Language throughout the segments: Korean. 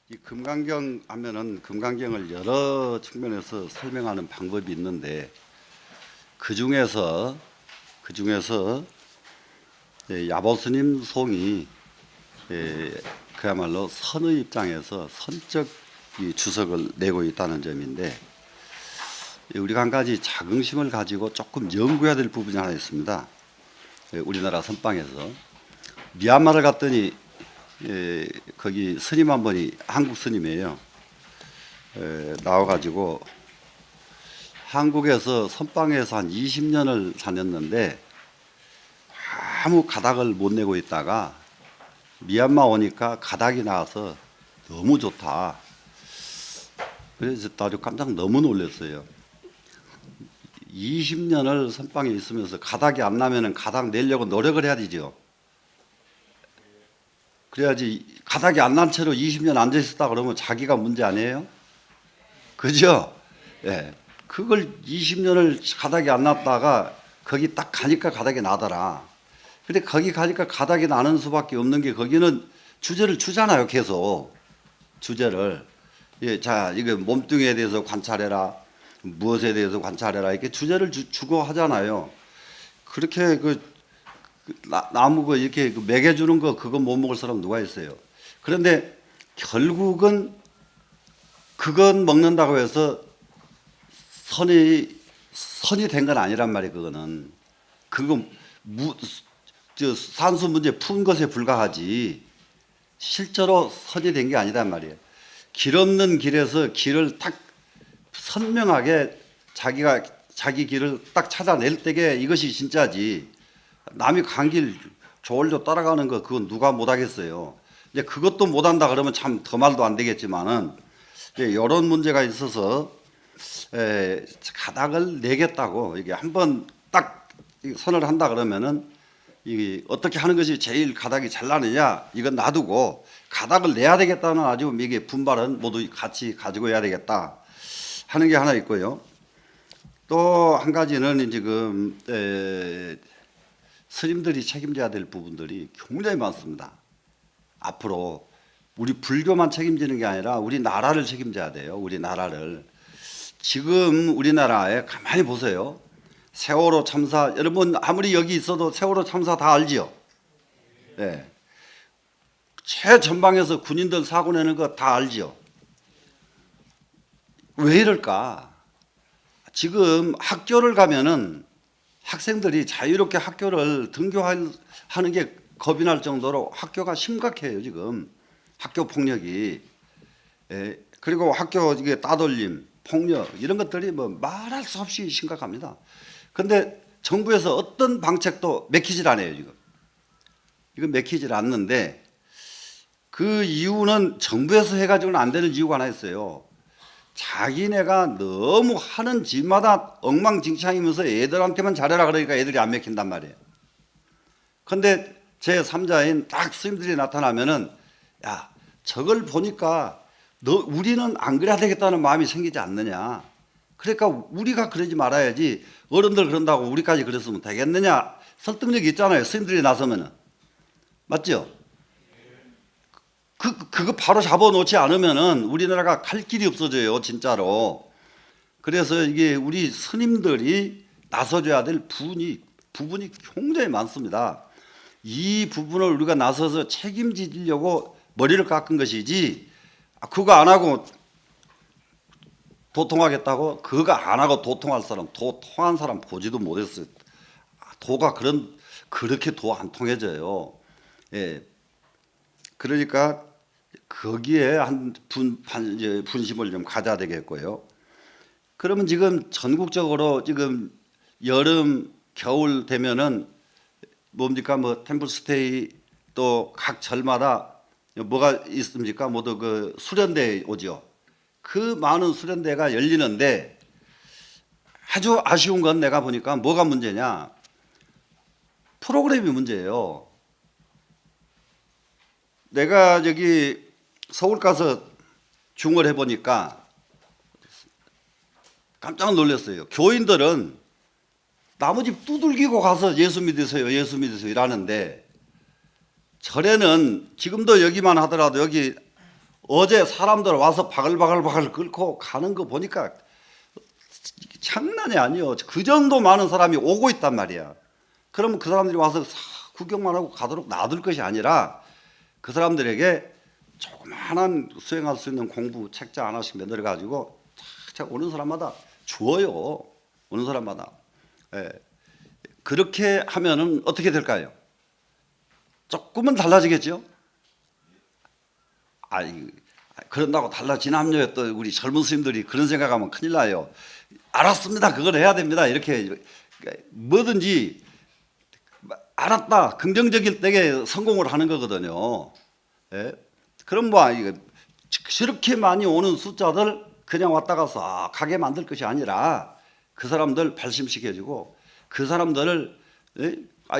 이 금강경 하면은 금강경을 여러 측면에서 설명하는 방법이 있는데 그 중에서 야보스님 송이 그야말로 선의 입장에서 선적 주석을 내고 있다는 점인데, 우리가 한 가지 자긍심을 가지고 조금 연구해야 될 부분이 하나 있습니다. 우리나라 선방에서 미얀마를 갔더니 거기 스님 한 분이 한국 스님이에요. 나와가지고 한국에서 선방에서 한 20년을 다녔는데 아무 가닥을 못 내고 있다가 미얀마 오니까 가닥이 나와서 너무 좋다. 그래서 아주 깜짝 너무 놀랐어요. 20년을 선방에 있으면서 가닥이 안 나면은 가닥 내려고 노력을 해야 되죠. 그래야지. 가닥이 안 난 채로 20년 앉아 있었다 그러면 자기가 문제 아니에요? 그죠? 예. 그걸 20년을 가닥이 안 났다가 거기 딱 가니까 가닥이 나더라. 근데 거기 가니까 가닥이 나는 수밖에 없는 게, 거기는 주제를 주잖아요. 계속 주제를. 예, 자, 이거 몸뚱이에 대해서 관찰해라, 무엇에 대해서 관찰해라, 이렇게 주제를 주고 하잖아요. 그렇게 나무 이렇게 먹여주는 거 그거 못 먹을 사람 누가 있어요? 그런데 결국은 그건 먹는다고 해서 선이 된 건 아니란 말이에요. 그거는 그거 산수 문제 푼 것에 불과하지 실제로 선이 된 게 아니란 말이에요. 길 없는 길에서 길을 딱 선명하게 자기 길을 딱 찾아낼 때게 이것이 진짜지. 남이 간 길 저울로 따라가는 거 그건 누가 못하겠어요. 이제 그것도 못한다 그러면 참 더 말도 안 되겠지만은 이런 문제가 있어서 가닥을 내겠다고 이게 한번 딱 선을 한다 그러면은 이 어떻게 하는 것이 제일 가닥이 잘 나느냐 이건 놔두고 가닥을 내야 되겠다는 아주 이게 분발은 모두 같이 가지고 해야 되겠다 하는 게 하나 있고요. 또 한 가지는 지금 스님들이 책임져야 될 부분들이 굉장히 많습니다. 앞으로 우리 불교만 책임지는 게 아니라 우리 나라를 책임져야 돼요. 우리 나라를. 지금 우리나라에 가만히 보세요. 세월호 참사, 여러분 아무리 여기 있어도 세월호 참사 다 알지요? 네. 최전방에서 군인들 사고 내는 거 다 알지요? 왜 이럴까? 지금 학교를 가면은 학생들이 자유롭게 학교를 등교하는 게 겁이 날 정도로 학교가 심각해요. 지금 학교 폭력이. 그리고 학교 이게 따돌림, 폭력 이런 것들이 뭐 말할 수 없이 심각합니다. 그런데 정부에서 어떤 방책도 맥히질 않아요. 지금 이건 맥히질 않는데, 그 이유는 정부에서 해가지고는 안 되는 이유가 하나 있어요. 자기네가 너무 하는 짓마다 엉망진창이면서 애들한테만 잘해라 그러니까 애들이 안 맥힌단 말이에요. 그런데 제3자인 딱 스님들이 나타나면은 야, 저걸 보니까 우리는 안 그래야 되겠다는 마음이 생기지 않느냐. 그러니까 우리가 그러지 말아야지 어른들 그런다고 우리까지 그랬으면 되겠느냐. 설득력이 있잖아요. 스님들이 나서면은. 맞죠? 그거 바로 잡아놓지 않으면은 우리나라가 갈 길이 없어져요. 진짜로. 그래서 이게 우리 스님들이 나서줘야 될 부분이 굉장히 많습니다. 이 부분을 우리가 나서서 책임지려고 머리를 깎은 것이지, 그거 안 하고 도통하겠다고, 그거 안 하고 도통할 사람, 도통한 사람 보지도 못했어요. 도가 그렇게 도 안 통해져요. 예. 그러니까 거기에 분심을 좀 가져야 되겠고요. 그러면 지금 전국적으로 지금 여름, 겨울 되면은 뭡니까? 뭐 템플스테이 또 각 절마다 뭐가 있습니까? 모두 그 수련대 오죠. 그 많은 수련대가 열리는데 아주 아쉬운 건 내가 보니까 뭐가 문제냐? 프로그램이 문제예요. 내가 저기 서울 가서 중을 해보니까 깜짝 놀랐어요. 교인들은 나무 집 두들기고 가서 예수 믿으세요, 예수 믿으세요 이라는데, 절에는 지금도 여기만 하더라도 여기 어제 사람들 와서 바글바글 끓고 가는 거 보니까 장난이 아니에요. 그 정도 많은 사람이 오고 있단 말이야. 그러면 그 사람들이 와서 구경만 하고 가도록 놔둘 것이 아니라 그 사람들에게 조그마한 수행할 수 있는 공부 책자 하나씩 만들어 가지고 착착 오는 사람마다 주어요. 오는 사람마다. 예. 그렇게 하면은 어떻게 될까요? 조금은 달라지겠죠? 그런다고 달라지남요. 또 우리 젊은 스님들이 그런 생각하면 큰일 나요. 알았습니다. 그걸 해야 됩니다. 이렇게 뭐든지 알았다. 긍정적일 때에 성공을 하는 거거든요. 예? 그럼 뭐 저렇게 많이 오는 숫자들 그냥 왔다 가서 가게 만들 것이 아니라 그 사람들 발심시켜주고 그 사람들을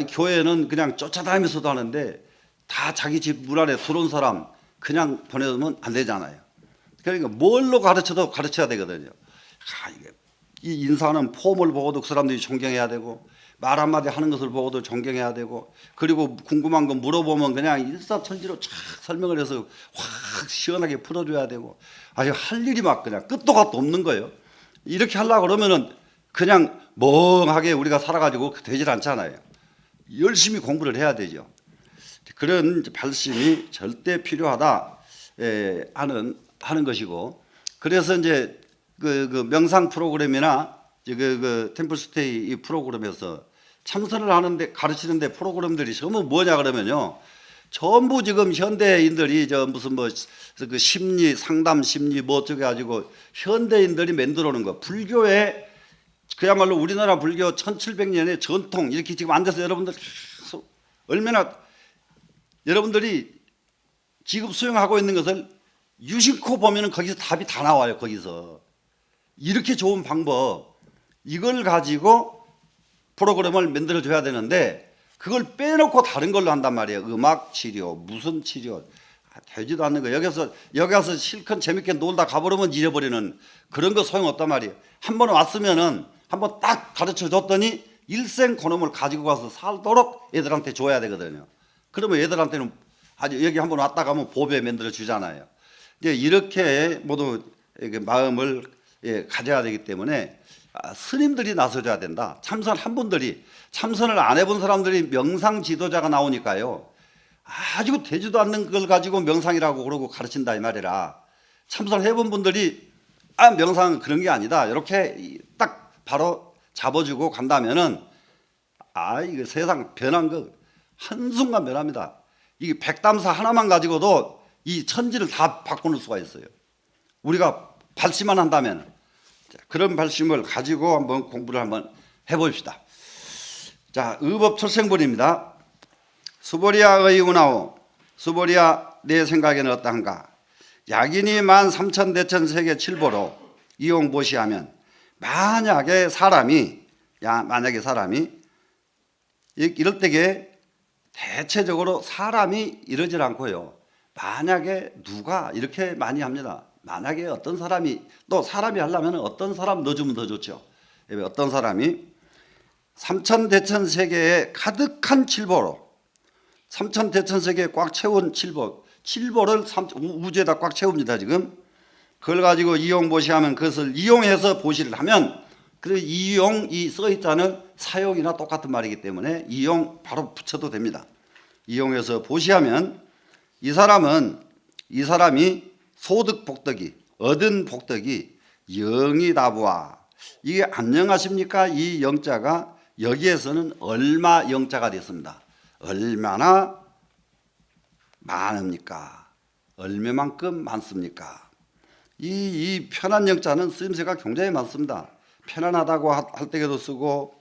교회는 그냥 쫓아다니면서도 하는데 다 자기 집 문 안에 들어온 사람 그냥 보내면 안 되잖아요. 그러니까 뭘로 가르쳐도 가르쳐야 되거든요. 이 인사하는 폼을 보고도 그 사람들이 존경해야 되고 말 한마디 하는 것을 보고도 존경해야 되고 그리고 궁금한 거 물어보면 그냥 일사천리로 쫙 설명을 해서 확 시원하게 풀어줘야 되고 할 일이 막 그냥 끝도 갓도 없는 거예요. 이렇게 하려고 그러면은 그냥 멍하게 우리가 살아가지고 되질 않잖아요. 열심히 공부를 해야 되죠. 그런 발심이 절대 필요하다 하는 것이고 그래서 이제 그 명상 프로그램이나 그 템플스테이 이 프로그램에서 참선을 하는데 가르치는데 프로그램들이 전부 뭐냐 그러면요. 전부 지금 현대인들이 무슨 그 심리 상담 심리 어쩌게 가지고 현대인들이 만들어 놓은 거 불교에 그야말로 우리나라 불교 1700년의 전통 이렇게 지금 앉아서 여러분들 얼마나 여러분들이 지금 수행하고 있는 것을 유심코 보면은 거기서 답이 다 나와요. 거기서 이렇게 좋은 방법 이걸 가지고 프로그램을 만들어 줘야 되는데 그걸 빼놓고 다른 걸로 한단 말이에요. 음악 치료 무슨 치료 되지도 않는 거 여기 가서 실컷 재밌게 놀다 가버리면 잃어버리는 그런 거 소용없단 말이에요. 한 번 왔으면은 한번 딱 가르쳐 줬더니 일생 그놈을 가지고 가서 살도록 애들한테 줘야 되거든요. 그러면 애들한테는 아주 여기 한번 왔다 가면 보배 만들어 주잖아요. 이제 이렇게 모두 마음을 가져야 되기 때문에 스님들이 나서줘야 된다. 참선한 분들이 참선을 안 해본 사람들이 명상 지도자가 나오니까요. 아주 되지도 않는 걸 가지고 명상이라고 그러고 가르친다 이 말이라 참선해본 분들이 명상은 그런 게 아니다. 이렇게 딱 바로 잡아주고 간다면은 이거 세상 변한 거 한순간 변합니다. 이게 백담사 하나만 가지고도 이 천지를 다 바꿔놓을 수가 있어요. 우리가 발심만 한다면 그런 발심을 가지고 한번 공부를 한번 해봅시다. 자, 의법철생본입니다. 수보리아의 운하오 수보리아 내 생각에는 어떠한가 약인이 13,000대천 세계 7보로 이용보시하면 만약에 사람이 이럴 때에 대체적으로 사람이 이러질 않고요. 만약에 누가 이렇게 많이 합니다. 만약에 어떤 사람이 또 사람이 하려면 어떤 사람 넣어주면 더 좋죠. 어떤 사람이 3,000대천 세계에 가득한 칠보로 3,000대천 세계에 꽉 채운 칠보를 우주에다 꽉 채웁니다. 지금 그걸 가지고 이용보시하면 그것을 이용해서 보시를 하면 그 이용이 써있자는 사용이나 똑같은 말이기 때문에 이용 바로 붙여도 됩니다. 이용해서 보시하면 이 사람이 소득 복덕이 얻은 복덕이 영이 다부하 이게 안녕하십니까? 이 영자가 여기에서는 얼마 영자가 됐습니다. 얼마나 많습니까? 얼마만큼 많습니까? 이 편한 영자는 쓰임새가 굉장히 많습니다. 편안하다고 할 때에도 쓰고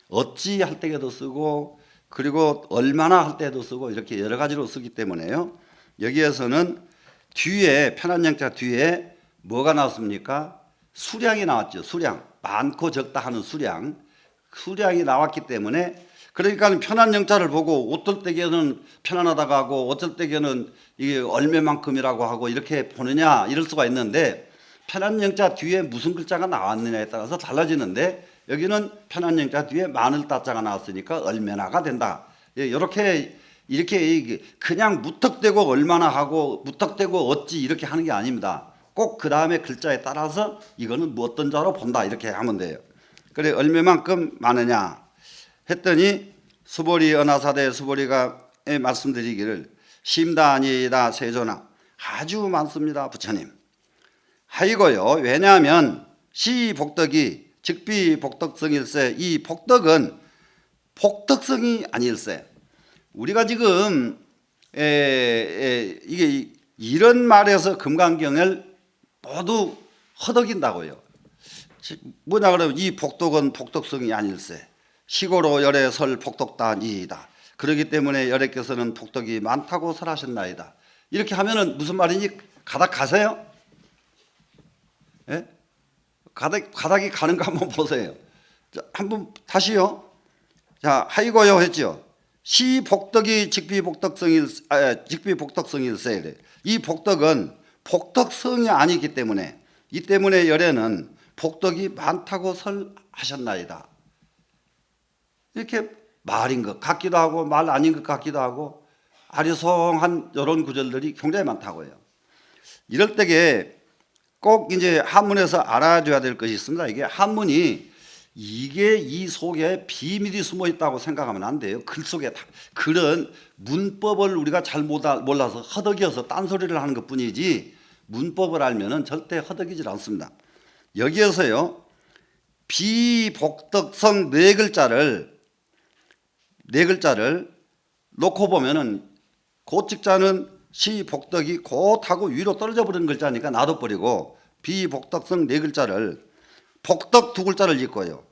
어찌 할 때에도 쓰고 그리고 얼마나 할 때에도 쓰고 이렇게 여러 가지로 쓰기 때문에요. 여기에서는 뒤에 편한 영자 뒤에 뭐가 나왔습니까? 수량이 나왔죠. 수량 많고 적다 하는 수량이 나왔기 때문에 그러니까 편한 영자를 보고 어떨 때에는 편안하다고 하고 어떨 때에는 이게 얼마만큼이라고 하고 이렇게 보느냐 이럴 수가 있는데 편한 영자 뒤에 무슨 글자가 나왔느냐에 따라서 달라지는데 여기는 편한 영자 뒤에 많을 따자가 나왔으니까 얼마나가 된다. 이렇게 이렇게 그냥 무턱대고 얼마나 하고 무턱대고 어찌 이렇게 하는 게 아닙니다. 꼭 그 다음에 글자에 따라서 이거는 뭐 어떤 자로 본다 이렇게 하면 돼요. 그래 얼마만큼 많으냐 했더니 수보리 은하사대 수보리가 말씀드리기를 심다아니다 세존아 아주 많습니다 부처님. 하이고요. 왜냐하면 시복덕이 즉비복덕성일세 이 복덕은 복덕성이 아닐세. 우리가 지금 이게 이런 말에서 금강경을 모두 허덕인다고요. 뭐냐 그러면 이 복덕은 복덕성이 아닐세. 시고로 열에 설 복덕다니이다. 그렇기 때문에 열애께서는 복덕이 많다고 설하셨나이다. 이렇게 하면은 무슨 말이니? 가닥 가세요? 예? 가닥이 가는 거 한번 보세요. 자, 한번 다시요. 자, 하이고요 했죠. 시 복덕이 직비복덕성일세. 이 복덕은 복덕성이 아니기 때문에 이 때문에 열애는 복덕이 많다고 설하셨나이다. 이렇게 말인 것 같기도 하고 말 아닌 것 같기도 하고 아리송한 이런 구절들이 굉장히 많다고요. 이럴 때에 꼭 이제 한문에서 알아줘야 될 것이 있습니다. 이게 한문이 이게 이 속에 비밀이 숨어 있다고 생각하면 안 돼요. 글 속에 글은 문법을 우리가 잘 몰라서 허덕여서 딴소리를 하는 것뿐이지 문법을 알면은 절대 허덕이질 않습니다. 여기에서요 비복덕성 네 글자를 놓고 보면은 고직자는 시복덕이 곧하고 위로 떨어져 버리는 글자니까 놔둬버리고 비복덕성 네 글자를 복덕 두 글자를 읽고요.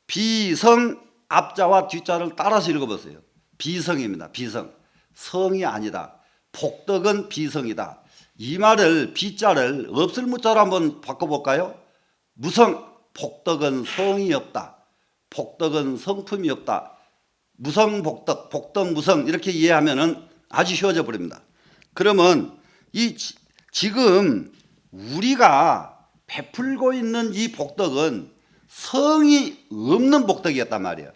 비성 앞자와 뒷자를 따라서 읽어보세요. 비성입니다. 비성. 성이 아니다. 복덕은 비성이다. 이 말을 비자를 없을 무자로 한번 바꿔볼까요? 무성. 복덕은 성이 없다. 복덕은 성품이 없다. 무성 복덕, 복덕 무성 이렇게 이해하면은 아주 쉬워져 버립니다. 그러면 지금 우리가 베풀고 있는 이 복덕은 성이 없는 복덕이었단 말이에요.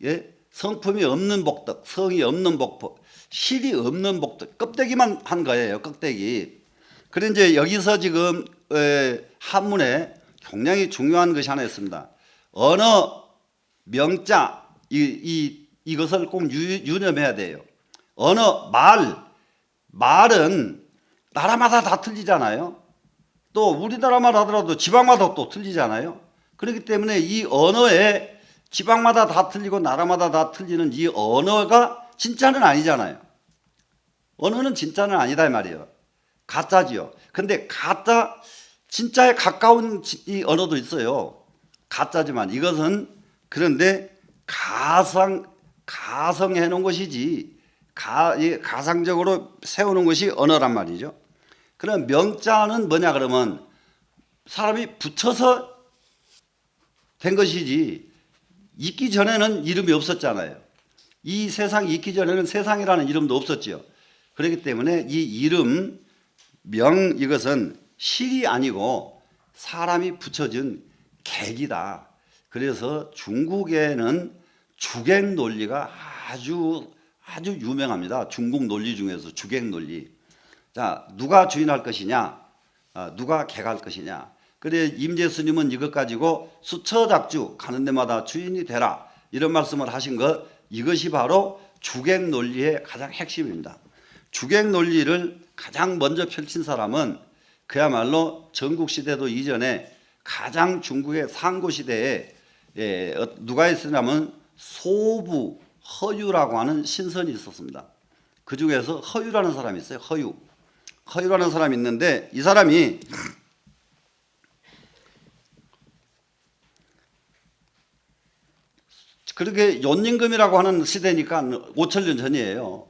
예? 성품이 없는 복덕, 성이 없는 복덕, 실이 없는 복덕, 껍데기만 한 거예요. 껍데기. 그런데 이제 여기서 지금 한문에 굉장히 중요한 것이 하나 있습니다. 언어, 명자 이것을 꼭 유념해야 돼요. 언어, 말은 나라마다 다 틀리잖아요. 또 우리나라만 하더라도 지방마다 또 틀리잖아요. 그렇기 때문에 이 언어에 지방마다 다 틀리고 나라마다 다 틀리는 이 언어가 진짜는 아니잖아요. 언어는 진짜는 아니다 이 말이에요. 가짜지요. 근데 가짜 진짜에 가까운 이 언어도 있어요. 가짜지만 이것은 그런데 가성해 놓은 것이지 가상적으로 세우는 것이 언어란 말이죠. 그럼 명자는 뭐냐 그러면 사람이 붙여서 된 것이지 있기 전에는 이름이 없었잖아요. 이 세상이 있기 전에는 세상이라는 이름도 없었죠. 그렇기 때문에 이 이름 명 이것은 실이 아니고 사람이 붙여준 객이다. 그래서 중국에는 주객 논리가 아주 유명합니다. 중국 논리 중에서 주객 논리. 자, 누가 주인할 것이냐, 누가 객할 것이냐. 그래 임재스님은 이것 가지고 수처작주 가는 데마다 주인이 되라 이런 말씀을 하신 것 이것이 바로 주객 논리의 가장 핵심입니다. 주객 논리를 가장 먼저 펼친 사람은 그야말로 전국시대도 이전에 가장 중국의 상고시대에 누가 있었냐면 소부 허유라고 하는 신선이 있었습니다. 그 중에서 허유라는 사람이 있어요. 허유라는 사람이 있는데 이 사람이 그렇게 연임금이라고 하는 시대니까 5천년 전이에요.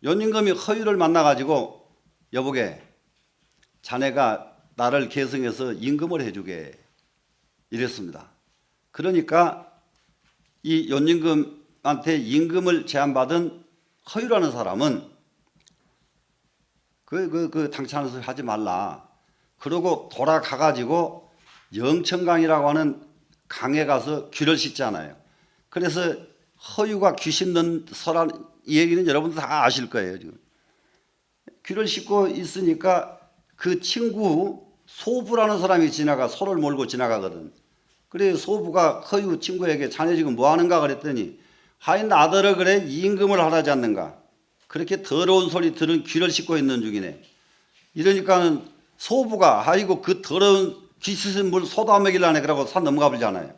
연임금이 허유를 만나가지고 여보게 자네가 나를 계승해서 임금을 해주게 이랬습니다. 그러니까 이 연임금한테 임금을 제안받은 허유라는 사람은 그 당찬한 소리 하지 말라. 그러고 돌아가가지고 영천강이라고 하는 강에 가서 귀를 씻잖아요. 그래서 허유가 귀 씻는 이 얘기는 여러분도 다 아실 거예요. 지금 귀를 씻고 있으니까 그 친구 소부라는 사람이 지나가 소를 몰고 지나가거든. 그래 소부가 허유 친구에게 자네 지금 뭐 하는가 그랬더니 하인 나더러 그래 임금을 하라지 않는가. 그렇게 더러운 소리 들은 귀를 씻고 있는 중이네. 이러니까는 소부가 아이고 그 더러운 귀 씻은 물 소다 먹이려네 그러고 산 넘어가 버리잖아요.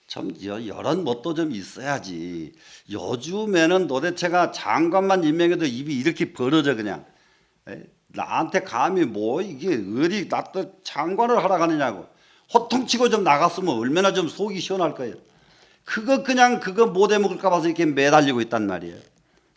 좀 이런 멋도 좀 있어야지. 요즘에는 도대체가 장관만 임명해도 입이 이렇게 벌어져 그냥. 나한테 감히 뭐 이게 어디 나또 장관을 하러 가느냐고 호통치고 좀 나갔으면 얼마나 좀 속이 시원할 거예요. 그거 그냥 그거 못 해먹을까 봐서 이렇게 매달리고 있단 말이에요.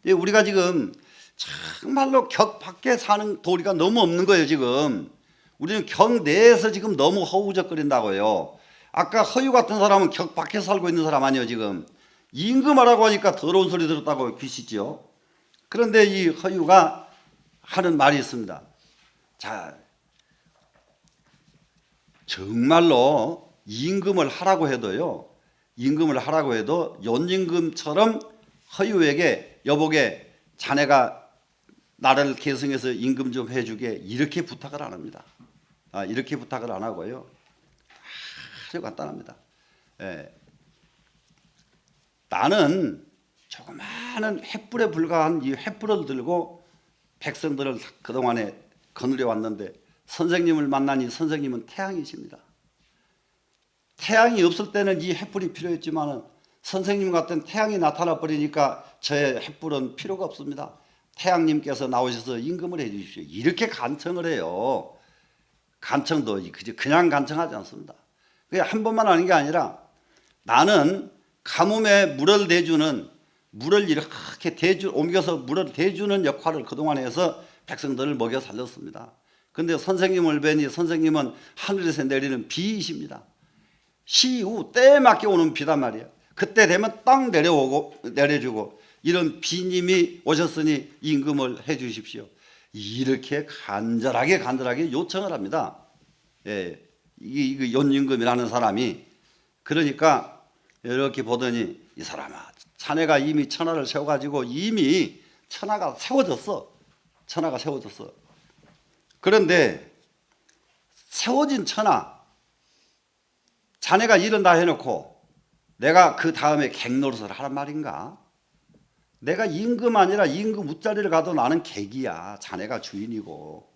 우리가 지금 정말로 격 밖에 사는 도리가 너무 없는 거예요. 지금 우리는 격 내에서 지금 너무 허우적거린다고요. 아까 허유 같은 사람은 격 밖에 살고 있는 사람 아니에요. 지금 임금하라고 하니까 더러운 소리 들었다고 귀시지요. 그런데 이 허유가 하는 말이 있습니다. 자, 정말로 임금을 하라고 해도요. 임금을 하라고 해도 연임금처럼 허유에게 여보게 자네가 나를 계승해서 임금 좀 해주게 이렇게 부탁을 안 합니다. 이렇게 부탁을 안 하고요. 아주 간단합니다. 나는 조그마한 횃불에 불과한 이 횃불을 들고 백성들을 그동안에 거느려 왔는데 선생님을 만나니 선생님은 태양이십니다. 태양이 없을 때는 이 횃불이 필요했지만 선생님 같은 태양이 나타나 버리니까 저의 횃불은 필요가 없습니다. 태양님께서 나오셔서 임금을 해 주십시오. 이렇게 간청을 해요. 간청도 그냥 간청하지 않습니다. 그게 한 번만 하는 게 아니라 나는 가뭄에 물을 대주는 물을 이렇게 옮겨서 물을 대주는 역할을 그동안 해서 백성들을 먹여 살렸습니다. 그런데 선생님을 뵈니 선생님은 하늘에서 내리는 비이십니다. 시후 때에 맞게 오는 비단 말이에요. 그때 되면 딱 내려주고 이런 비님이 오셨으니 임금을 해 주십시오. 이렇게 간절하게 요청을 합니다. 이 연임금이라는 사람이. 그러니까 이렇게 보더니 이 사람아 자네가 이미 천하를 세워가지고 이미 천하가 세워졌어. 천하가 세워졌어. 그런데 세워진 천하 자네가 일은 다 해놓고 내가 그 다음에 객노릇을 하란 말인가? 내가 임금 아니라 임금 웃자리를 가도 나는 객이야. 자네가 주인이고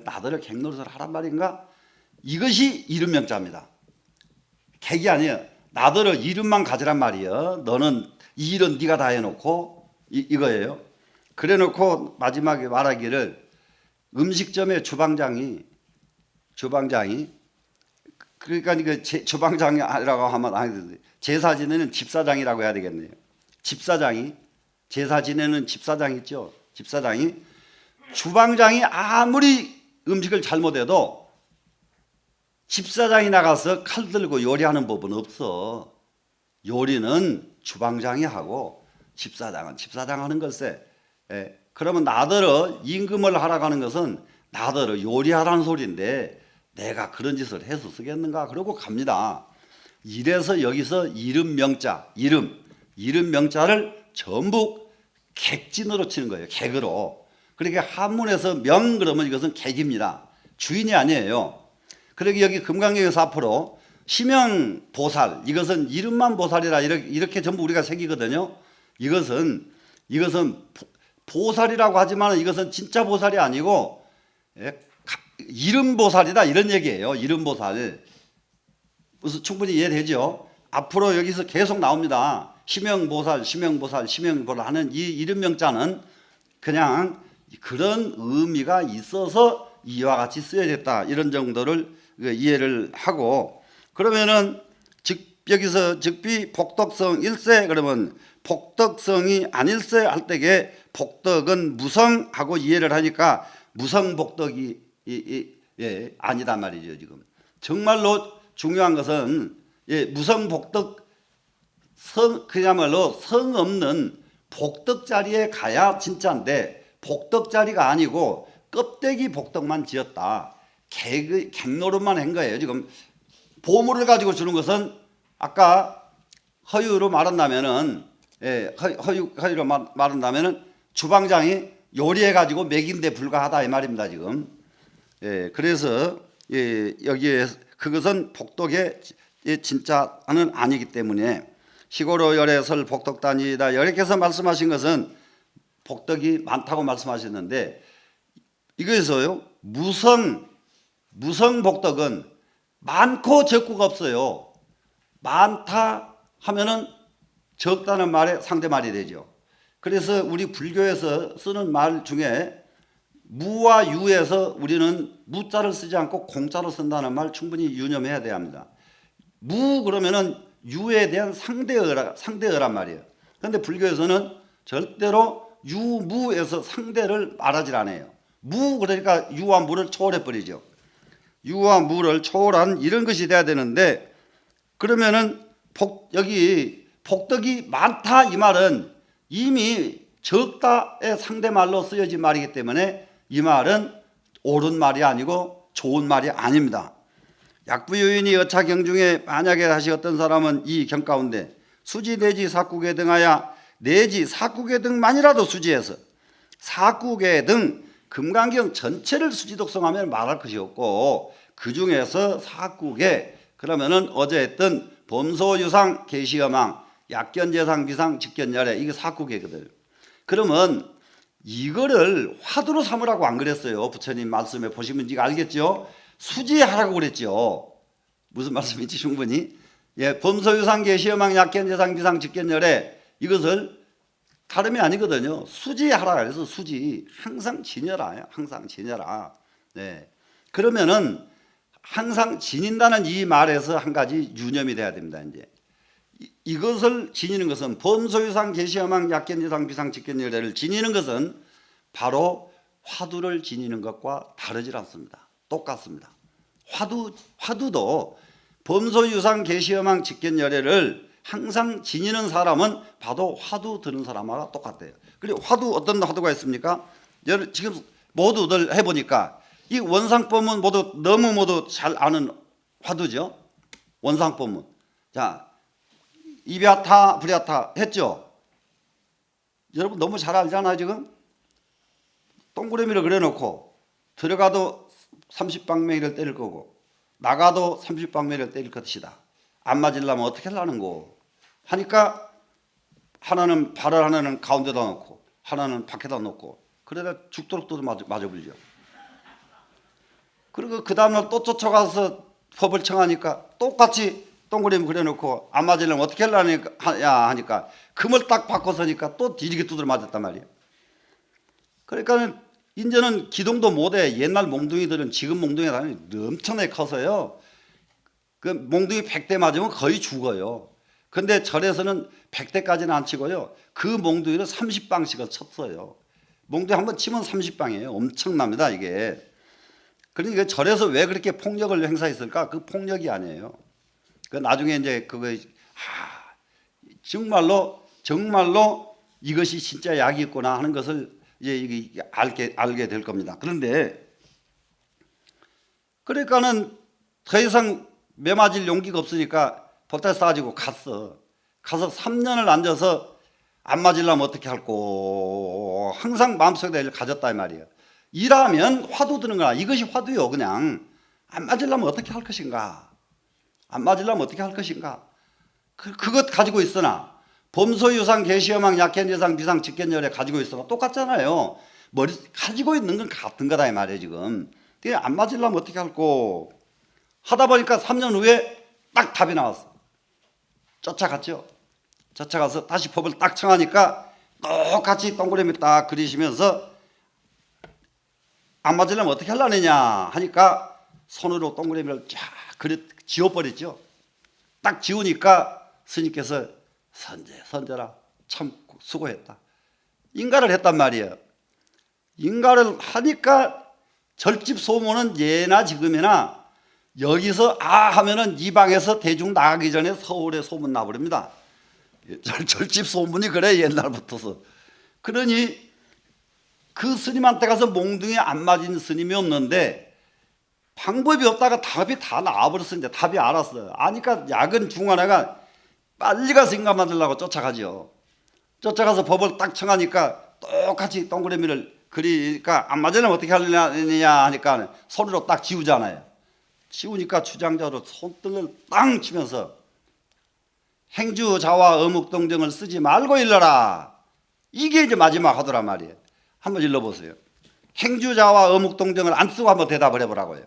나더러 객노릇을 하란 말인가? 이것이 이름명자입니다. 객이 아니에요. 나더러 이름만 가지란 말이에요. 너는 이 일은 네가 다 해놓고 이거예요. 그래놓고 마지막에 말하기를 음식점의 주방장이 그러니까 이거 주방장이라고 하면 아니 제사 지내는 집사장이라고 해야 되겠네요. 집사장이 제사 지내는 집사장 있죠. 집사장이 주방장이 아무리 음식을 잘못해도 집사장이 나가서 칼 들고 요리하는 법은 없어. 요리는 주방장이 하고 집사장은 집사장 하는 걸세. 그러면 나더러 임금을 하라고 하는 것은 나더러 요리하라는 소리인데 내가 그런 짓을 해서 쓰겠는가? 그러고 갑니다. 이래서 여기서 이름 명자를 전부 객진으로 치는 거예요. 객으로. 그러니까 한문에서 명 그러면 이것은 객입니다. 주인이 아니에요. 그러기 여기 금강경에서 앞으로 시명보살 이것은 이름만 보살이라 이렇게 전부 우리가 새기거든요. 이것은 보살이라고 하지만 이것은 진짜 보살이 아니고 이름 보살이다 이런 얘기예요. 이름 보살. 무슨 충분히 이해되죠? 앞으로 여기서 계속 나옵니다. 시명보살 하는 이 이름 명자는 그냥 그런 의미가 있어서 이와 같이 쓰여졌다 이런 정도를 이해를 하고 그러면은 여기서 즉비 복덕성 일세 그러면 복덕성이 아닐세 할 때에 복덕은 무성하고 이해를 하니까 무성복덕이 아니다 말이죠. 지금 정말로 중요한 것은 무성복덕 그야말로 성 없는 복덕 자리에 가야 진짜인데 복덕 자리가 아니고 껍데기 복덕만 지었다. 객노릇만 한 거예요. 지금 보물을 가지고 주는 것은 아까 허유로 말한다면은 허위로 말한다면은 주방장이 요리해가지고 먹인 데 불과하다 이 말입니다 지금. 그래서 여기에 그것은 복덕의 진짜는 아니기 때문에 시골의 열애설 복덕단이다 여러께서 말씀하신 것은 복덕이 많다고 말씀하셨는데 이거에서요 무성 복덕은 많고 적고가 없어요. 많다 하면은 적다는 말에 상대말이 되죠. 그래서 우리 불교에서 쓰는 말 중에 무와 유에서 우리는 무자를 쓰지 않고 공자를 쓴다는 말 충분히 유념해야 돼야 합니다. 무 그러면은 유에 대한 상대어란 말이에요. 그런데 불교에서는 절대로 유무에서 상대를 말하지 않아요. 무 그러니까 유와 무를 초월해 버리죠. 유와 무를 초월한 이런 것이 돼야 되는데 그러면은 여기 복덕이 많다 이 말은 이미 적다의 상대말로 쓰여진 말이기 때문에 이 말은 옳은 말이 아니고 좋은 말이 아닙니다. 약부유인이 여차경 중에 만약에 다시 어떤 사람은 이 경 가운데 수지 내지 사국에 등하여 내지 사국에 등만이라도 수지해서 사국에 등 금강경 전체를 수지독성하면 말할 것이 없고 그 중에서 사국에 그러면은 어제 했던 범소유상 계시여망 약견재상 비상 직견열애 이게 사국이거든요. 그러면 이거를 화두로 삼으라고 안 그랬어요. 부처님 말씀에 보시면 지금 알겠죠. 수지하라고 그랬죠. 무슨 말씀인지 충분히. 범소유상 계시여망 약견재상 비상 직견열애 이것을 다름이 아니거든요. 수지하라 그래서 수지 항상 지녀라. 항상 지녀라. 네. 그러면은 항상 지닌다는 이 말에서 한 가지 유념이 돼야 됩니다. 이제 이것을 지니는 것은 범소유상 계시여망 약견재상 비상 직견열애를 지니는 것은 바로 화두를 지니는 것과 다르지 않습니다. 똑같습니다. 화두도 범소유상 계시여망 직견열애를 항상 지니는 사람은 봐도 화두 드는 사람하고 똑같아요. 그리고 어떤 화두가 있습니까? 지금 모두들 해보니까 이 원상법문 너무 잘 아는 화두죠. 원상법문. 자, 이비아타 불야타 했죠. 여러분 너무 잘 알잖아요 지금. 동그라미를 그려놓고 들어가도 30방맹이를 때릴 거고 나가도 30방맹이를 때릴 것이다. 안 맞으려면 어떻게 하려는 거 하니까 하나는 발을 하나는 가운데다 놓고 하나는 밖에다 놓고 그러다 죽도록 또 맞아버리죠. 그리고 그 다음날 또 쫓아가서 법을 청하니까 똑같이 동그라미 그려놓고 안 맞으려면 어떻게 하니까 금을 딱 바꿔서니까 또 뒤지게 두드려 맞았단 말이에요. 그러니까 이제는 기동도 못해. 옛날 몽둥이들은 지금 몽둥이가 엄청나게 커서요. 그 몽둥이 100대 맞으면 거의 죽어요. 근데 절에서는 100대까지는 안 치고요. 그 몽둥이를 30방씩을 쳤어요. 몽둥이 한번 치면 30방이에요. 엄청납니다 이게. 그러니까 절에서 왜 그렇게 폭력을 행사했을까? 그 폭력이 아니에요. 그 나중에 이제 정말로 이것이 진짜 약이 있구나 하는 것을 이제 알게 될 겁니다. 그러니까는 더 이상 매 맞을 용기가 없으니까 볼따 싸가지고 가서 3년을 앉아서 안 맞으려면 어떻게 할꼬 항상 마음속에 가졌다 이 말이에요. 일하면 화두 드는 거야. 이것이 화두요. 그냥 안 맞으려면 어떻게 할 것인가. 안 맞으려면 어떻게 할 것인가. 그것 가지고 있으나 범소유상 계시여망 약견재상 비상 직견열애 가지고 있으나 똑같잖아요. 가지고 있는 건 같은 거다 이 말이에요 지금. 안 맞으려면 어떻게 할꼬 하다 보니까 3년 후에 딱 답이 나왔어. 쫓아갔죠. 쫓아가서 다시 법을 딱 청하니까 똑같이 동그라미 딱 그리시면서 안 맞으려면 어떻게 하려느냐 하니까 손으로 동그라미를 쫙 지워버렸죠. 딱 지우니까 스님께서 선제라 참 수고했다. 인가를 했단 말이에요. 인가를 하니까 절집 소문은 예나 지금이나 여기서 하면은 이 방에서 대중 나가기 전에 서울에 소문 나버립니다. 절집 소문이 그래 옛날부터서. 그러니 그 스님한테 가서 몽둥이 안 맞은 스님이 없는데 방법이 없다가 답이 다 나와버렸는데 답이 알았어요. 아니까 약은 중간에가 빨리 가서 인가 만들려고 쫓아가죠. 쫓아가서 법을 딱 청하니까 똑같이 동그라미를 그리니까 안 맞으면 어떻게 하느냐 하니까 손으로 딱 지우잖아요. 지우니까 주장자로 손등을 땅 치면서 행주 자와 어묵동정을 쓰지 말고 일러라. 이게 이제 마지막 하더란 말이에요. 한번 일러보세요. 행주 자와 어묵동정을 안 쓰고 한번 대답을 해보라고요.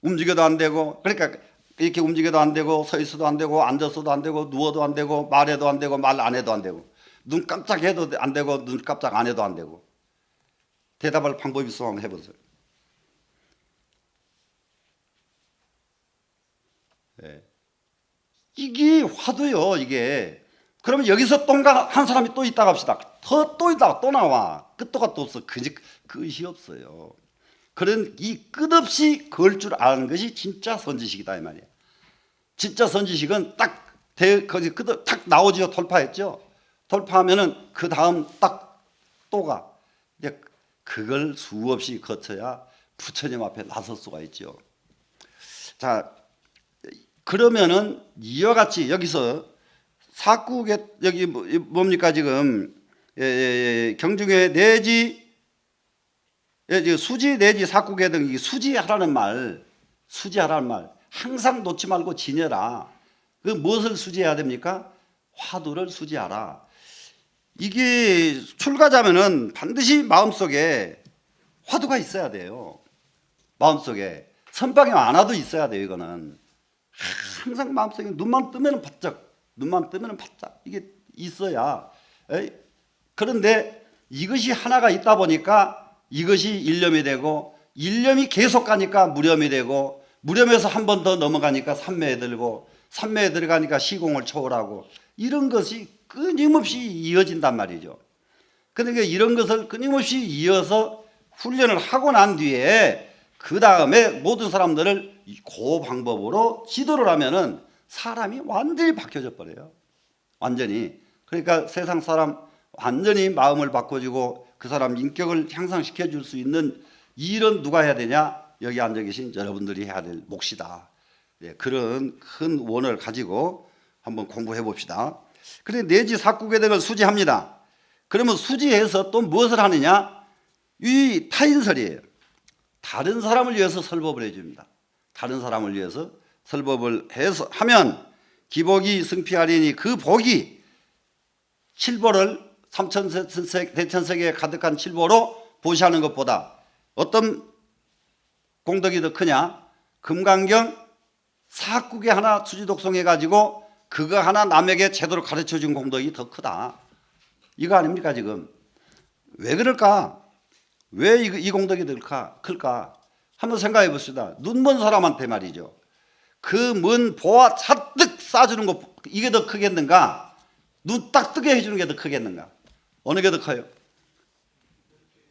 움직여도 안 되고, 그러니까 이렇게 움직여도 안 되고, 서 있어도 안 되고, 앉아서도 안 되고, 누워도 안 되고, 말해도 안 되고, 말 안 해도 안 되고, 눈 깜짝해도 안 되고, 눈 깜짝 안 해도 안 되고. 대답할 방법이 있으면 한번 해보세요. 네. 이게 화두요, 이게. 그러면 여기서 똥가 한 사람이 또 있다 갑시다. 또 있다가 또 나와. 끝도가 또 없어. 끝이 없어요. 그런 이 끝없이 그을 줄 아는 것이 진짜 선지식이다 이 말이에요. 진짜 선지식은 거기 딱 나오지요. 돌파했죠. 돌파하면은 그 다음 딱 또가 이제 그걸 수없이 거쳐야 부처님 앞에 나설 수가 있죠. 자, 그러면은 이와 같이 여기서 사구계 여기 뭡니까 지금 경중에 내지 수지 내지 사구계 등 이 수지하라는 말 항상 놓지 말고 지녀라. 그 무엇을 수지해야 됩니까? 화두를 수지하라. 이게 출가자면은 반드시 마음속에 화두가 있어야 돼요. 마음속에 선방이 안 와도 있어야 돼요. 이거는 항상 마음속에 눈만 뜨면 바짝 이게 있어야. 그런데 이것이 하나가 있다 보니까 이것이 일념이 되고 일념이 계속 가니까 무념이 되고 무념에서 한 번 더 넘어가니까 삼매에 들고 삼매에 들어가니까 시공을 초월하고 이런 것이 끊임없이 이어진단 말이죠. 그러니까 이런 것을 끊임없이 이어서 훈련을 하고 난 뒤에 그 다음에 모든 사람들을 그 방법으로 지도를 하면은 사람이 완전히 바뀌어져 버려요. 완전히. 그러니까 세상 사람 완전히 마음을 바꿔주고 그 사람 인격을 향상시켜 줄 수 있는 일은 누가 해야 되냐? 여기 앉아 계신 여러분들이 해야 될 몫이다. 그런 큰 원을 가지고 한번 공부해 봅시다. 그래 내지 사구계 등을 수지합니다. 그러면 수지해서 또 무엇을 하느냐? 이 타인설이에요. 다른 사람을 위해서 설법을 해줍니다. 다른 사람을 위해서 설법을 해서 하면 기복이 승피하리니 그 복이 칠보를 대천세계에 가득한 칠보로 보시하는 것보다 어떤 공덕이 더 크냐? 금강경 사구계 하나 수지독송해 가지고 그거 하나 남에게 제대로 가르쳐 준 공덕이 더 크다. 이거 아닙니까 지금? 왜 그럴까? 왜 이 공덕이 더 클까? 한번 생각해 봅시다. 눈 먼 사람한테 말이죠. 그 먼 보아 잔뜩 쏴주는 거 이게 더 크겠는가? 눈 딱 뜨게 해주는 게 더 크겠는가? 어느 게 더 커요?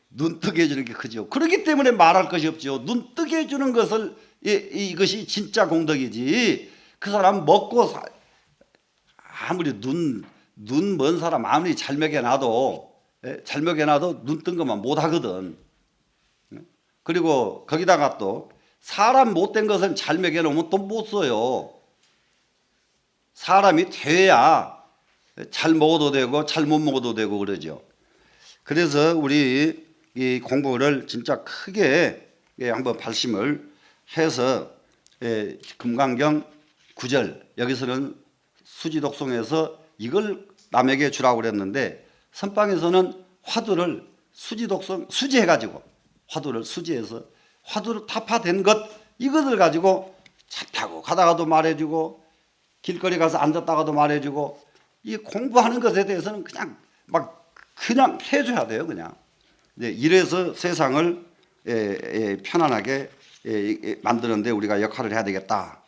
눈 뜨게 해주는 게 크죠. 그렇기 때문에 말할 것이 없죠. 눈 뜨게 해주는 것을 이것이 진짜 공덕이지. 그 사람 먹고 아무리 눈 먼 사람 아무리 잘 먹여놔도 눈 뜬 것만 못 하거든. 그리고 거기다가 또 사람 못된 것은 잘 먹여놓으면 또 못 써요. 사람이 돼야 잘 먹어도 되고 잘 못 먹어도 되고 그러죠. 그래서 우리 이 공부를 진짜 크게 한번 발심을 해서 금강경 9절 여기서는 수지독송에서 이걸 남에게 주라고 그랬는데 선방에서는 화두를 수지독송 수지해가지고 화두를 수지해서 화두를 타파된 것 이것을 가지고 차 타고 가다가도 말해주고 길거리 가서 앉았다가도 말해주고 이 공부하는 것에 대해서는 그냥 해줘야 돼요. 그냥. 이래서 세상을 편안하게 만드는데 우리가 역할을 해야 되겠다.